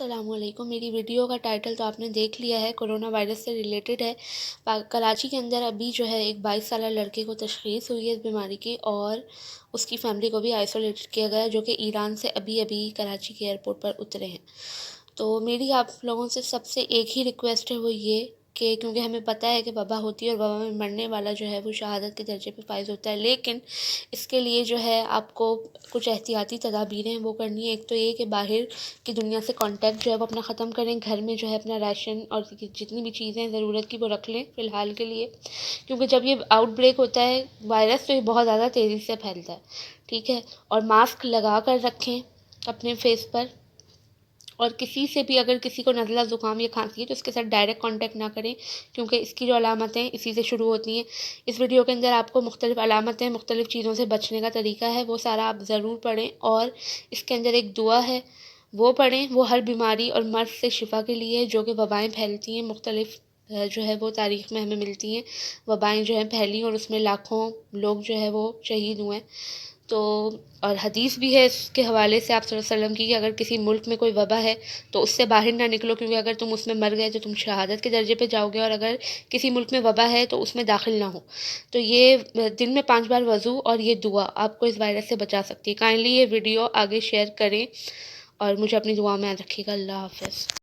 السلام علیکم۔ میری ویڈیو کا ٹائٹل تو آپ نے دیکھ لیا ہے، کرونا وائرس سے ریلیٹڈ ہے۔ کراچی کے اندر ابھی جو ہے ایک 22 سالہ لڑکے کو تشخیص ہوئی ہے اس بیماری کی، اور اس کی فیملی کو بھی آئسولیٹ کیا گیا ہے، جو کہ ایران سے ابھی کراچی کے ایئرپورٹ پر اترے ہیں۔ تو میری آپ لوگوں سے سب سے ایک ہی ریکویسٹ ہے، وہ یہ کہ کیونکہ ہمیں پتہ ہے کہ وبا ہوتی ہے اور وبا میں مرنے والا جو ہے وہ شہادت کے درجے پہ فائز ہوتا ہے، لیکن اس کے لیے جو ہے آپ کو کچھ احتیاطی تدابیریں وہ کرنی ہے۔ ایک تو یہ کہ باہر کی دنیا سے کانٹیکٹ جو ہے وہ اپنا ختم کریں، گھر میں جو ہے اپنا راشن اور جتنی بھی چیزیں ضرورت کی وہ رکھ لیں فی الحال کے لیے، کیونکہ جب یہ آؤٹ بریک ہوتا ہے وائرس تو یہ بہت زیادہ تیزی سے پھیلتا ہے، ٹھیک ہے۔ اور ماسک لگا کر رکھیں اپنے فیس پر، اور کسی سے بھی اگر کسی کو نزلہ زکام یا کھانسی ہے تو اس کے ساتھ ڈائریکٹ کانٹیکٹ نہ کریں، کیونکہ اس کی جو علامتیں اسی سے شروع ہوتی ہیں۔ اس ویڈیو کے اندر آپ کو مختلف علامتیں، مختلف چیزوں سے بچنے کا طریقہ ہے، وہ سارا آپ ضرور پڑھیں، اور اس کے اندر ایک دعا ہے وہ پڑھیں، وہ ہر بیماری اور مرض سے شفا کے لیے، جو کہ وبائیں پھیلتی ہیں مختلف جو ہے وہ تاریخ میں ہمیں ملتی ہیں، وبائیں جو ہیں پھیلی اور اس میں لاکھوں لوگ جو ہے وہ شہید ہوئے ہیں۔ تو اور حدیث بھی ہے اس کے حوالے سے آپ صلی اللہ علیہ وسلم کی، کہ اگر کسی ملک میں کوئی وبا ہے تو اس سے باہر نہ نکلو، کیونکہ اگر تم اس میں مر گئے تو تم شہادت کے درجے پہ جاؤ گے، اور اگر کسی ملک میں وبا ہے تو اس میں داخل نہ ہو۔ تو یہ دن میں 5 بار وضو اور یہ دعا آپ کو اس وائرس سے بچا سکتی ہے۔ کائنڈلی یہ ویڈیو آگے شیئر کریں اور مجھے اپنی دعا میں یاد رکھیے گا۔ اللہ حافظ۔